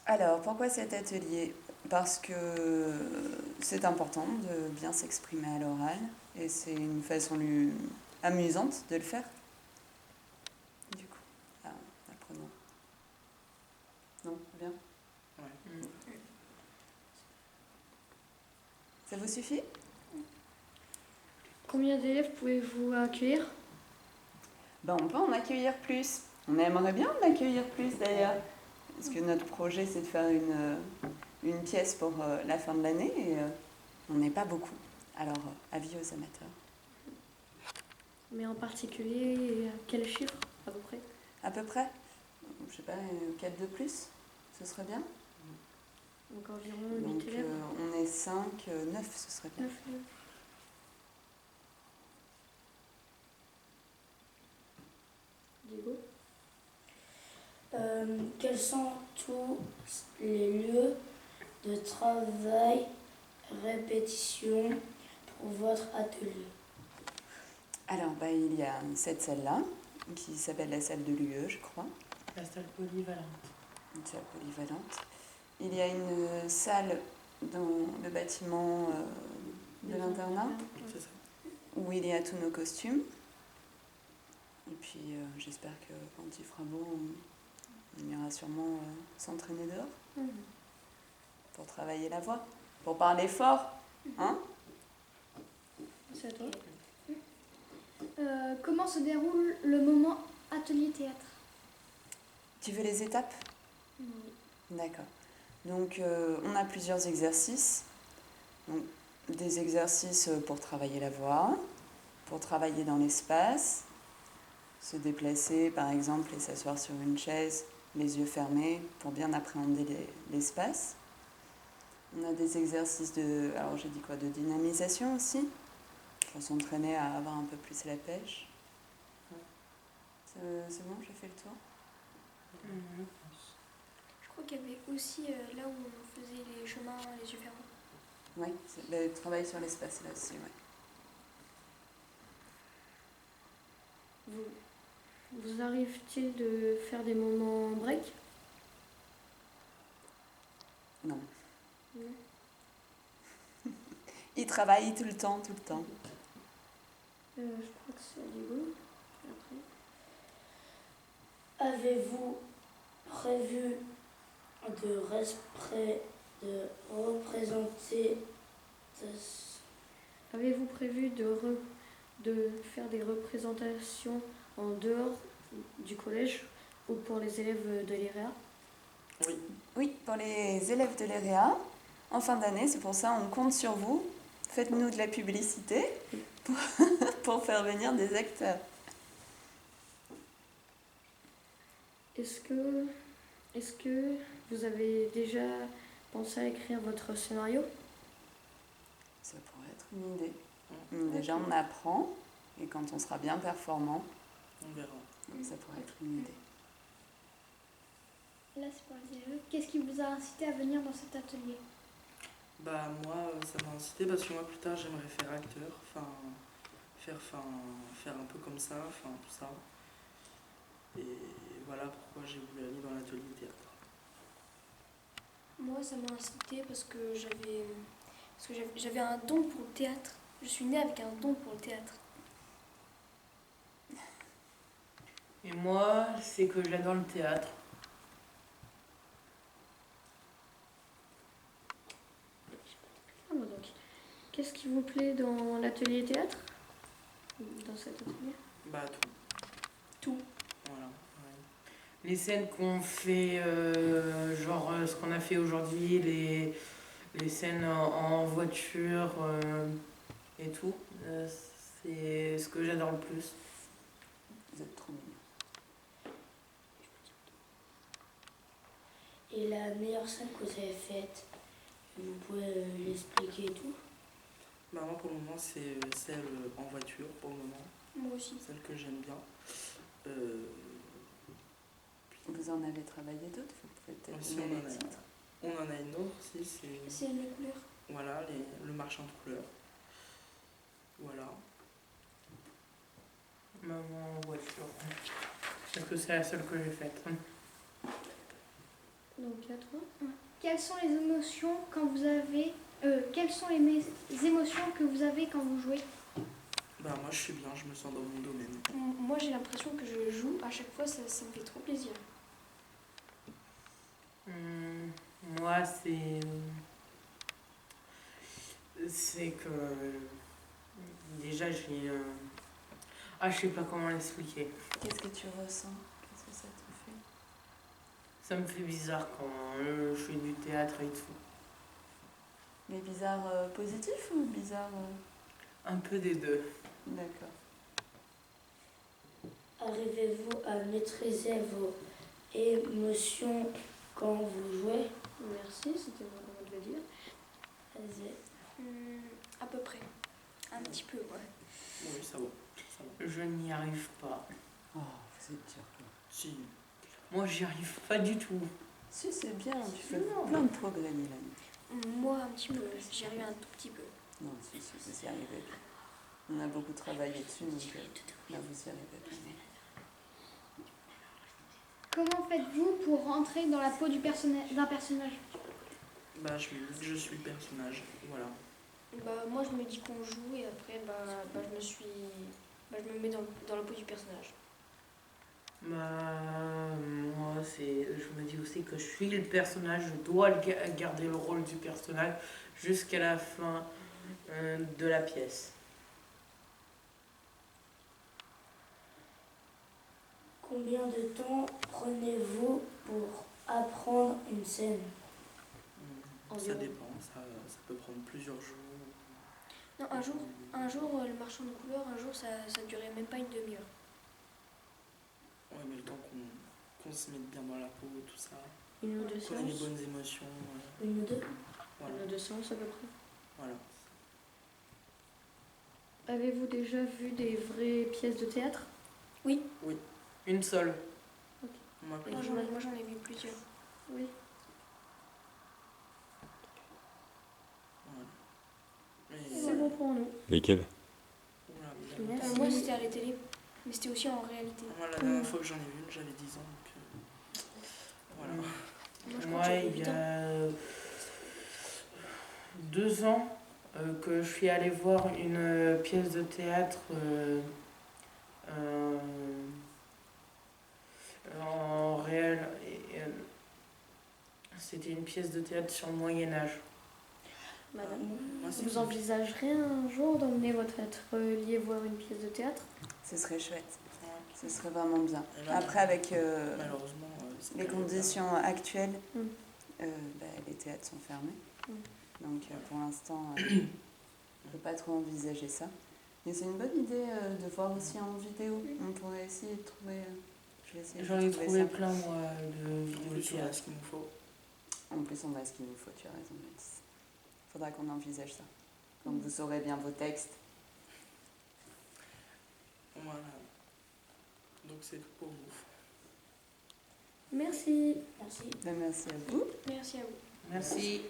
Alors, pourquoi cet atelier? Parce que c'est important de bien s'exprimer à l'oral et c'est une façon amusante de le faire. Du coup, apprenons. Non, bien. Ouais. Ça vous suffit? Combien d'élèves pouvez-vous accueillir? Ben, on peut en accueillir plus. On aimerait bien en accueillir plus d'ailleurs. Parce que notre projet, c'est de faire une pièce pour la fin de l'année et on n'est pas beaucoup. Alors, avis aux amateurs. Mais en particulier, quel chiffre à peu près? À peu près, je sais pas, 4 de plus, ce serait bien. Donc environ 8 Donc élèves. on est 5, 9, ce serait bien. 9 élèves. Diego? Quels sont tous les lieux de travail, répétition pour votre atelier? Alors, il y a cette salle-là, qui s'appelle la salle de l'UE, je crois. La salle polyvalente. Une salle polyvalente. Il y a une salle dans le bâtiment de l'internat, C'est ça. où il y a tous nos costumes. Et puis, j'espère que quand il fera beau, on ira sûrement s'entraîner dehors pour travailler la voix, pour parler fort, hein? C'est à toi. Comment se déroule le moment atelier théâtre? Tu veux les étapes? Oui. D'accord. Donc, on a plusieurs exercices. Donc, des exercices pour travailler la voix, pour travailler dans l'espace, se déplacer par exemple et s'asseoir sur une chaise, les yeux fermés, pour bien appréhender l'espace. On a des exercices de dynamisation aussi, pour s'entraîner à avoir un peu plus la pêche. C'est bon, j'ai fait le tour? Je crois qu'il y avait aussi là où on faisait les chemins les yeux fermés. Oui, le travail sur l'espace là aussi, oui. Vous arrive-t-il de faire des moments break? Non. Non. Il travaille tout le temps, tout le temps. Je crois que c'est à Diego. Après. Avez-vous prévu de représenter Avez-vous prévu de faire des représentations en dehors du collège ou pour les élèves de l'IREA? Oui. Oui, pour les élèves de l'EREA, en fin d'année, c'est pour ça on compte sur vous. Faites-nous de la publicité pour faire venir des acteurs. Est-ce que vous avez déjà pensé à écrire votre scénario? Ça pourrait être une idée. Déjà, on apprend, et quand on sera bien performant, On verra. ça pourrait être une idée. Là, c'est pour les élèves. Qu'est-ce qui vous a incité à venir dans cet atelier? Bah moi, ça m'a incité parce que moi plus tard j'aimerais faire acteur, faire un peu comme ça, tout ça. Et voilà pourquoi j'ai voulu aller dans l'atelier théâtre. Moi, ça m'a incité parce que j'avais un don pour le théâtre. Je suis née avec un don pour le théâtre. Et moi, c'est que j'adore le théâtre. Donc, qu'est-ce qui vous plaît dans l'atelier théâtre? Dans cet atelier? Bah Tout. Voilà. Ouais. Les scènes qu'on fait, ce qu'on a fait aujourd'hui, les scènes en voiture et tout, c'est ce que j'adore le plus. Vous êtes trop mignons. Et la meilleure scène que vous avez faite, vous pouvez l'expliquer et tout? Bah moi pour le moment c'est celle en voiture pour le moment. Moi aussi. Celle que j'aime bien. Vous en avez travaillé d'autres? Vous pouvez peut-être Aussi, donner les titres. on en a une autre aussi, C'est les couleurs. voilà, le marchand de couleurs. Voilà. Maman en voiture. Parce que c'est la seule que j'ai faite. Donc, à toi. Quelles sont les émotions quand vous avez quelles sont les émotions que vous avez quand vous jouez? Bah moi je suis bien, je me sens dans mon domaine. Moi j'ai l'impression que je joue, à chaque fois ça me fait trop plaisir. Moi, c'est que déjà j'ai je sais pas comment l'expliquer. Qu'est-ce que tu ressens? Qu'est-ce que ça te fait? Ça me fait bizarre quand je fais du théâtre et tout. Mais bizarre positif ou bizarre... Un peu des deux. D'accord. Arrivez-vous à maîtriser vos émotions quand vous jouez? Merci, c'était vraiment de le dire. Vas-y. À peu près. Un petit peu, ouais. Oui, ça va. Ça va. Je n'y arrive pas. Oh, vous êtes dur. Si. Moi, j'y arrive pas du tout. Si, c'est bien, tu fais Non. plein de progrès, Mélanie. Moi un petit peu, j'y arrive un tout petit peu. Non, si, vous y arrivez. On a beaucoup travaillé dessus, donc là, vous y arrivez. Comment faites-vous pour rentrer dans la peau d'un personnage? Bah je suis le personnage, voilà. Bah moi je me dis qu'on joue et après je me mets dans la peau du personnage. Moi, je me dis aussi que je suis le personnage, je dois garder le rôle du personnage jusqu'à la fin de la pièce. Combien de temps prenez-vous pour apprendre une scène? Ça Environ. dépend, ça peut prendre plusieurs jours. Non, un jour le marchand de couleurs, un jour ça durait même pas une demi-heure. Ouais, mais le temps qu'on se mette bien dans la peau, tout ça, Une ou deux qu'on ait les séances. bonnes émotions, Une ou deux? voilà. Une ou deux séances à peu près. Voilà. Avez-vous déjà vu des vraies pièces de théâtre? Une seule. Moi, Moi j'en ai vu plusieurs. Oui. voilà. Mais, C'est bon pour nous. Lesquels? voilà, Merci. Moi c'était à la télé, mais c'était aussi en réalité. moi, la dernière fois que j'en ai vu une, j'avais 10 ans, donc voilà. Moi je crois que Moi, j'avais il 8 y ans. a 2 ans que je suis allée voir une pièce de théâtre en réel. C'était une pièce de théâtre sur le Moyen-Âge. Madame, Moi, c'est vous envisagerez un jour d'emmener votre être lié voir une pièce de théâtre? Ce serait chouette. Ce serait vraiment bien. Et là, Après, avec malheureusement, c'est les pas le cas. conditions actuelles, Mm. les théâtres sont fermés. Mm. Donc, pour l'instant, on ne peut pas trop envisager ça. Mais c'est une bonne idée de voir aussi en vidéo. On pourrait essayer de trouver... je vais essayer de J'en ai trouver trouvé ça. plein, moi, de En vidéos de plus, on a théâtre. ce qu'il nous faut. En plus, on a ce qu'il nous faut, tu as raison, Mathis. Il faudra qu'on envisage ça. Quand vous saurez bien vos textes. Voilà. Donc c'est tout pour nous. Merci. Merci. Merci à vous. Merci à vous. Merci.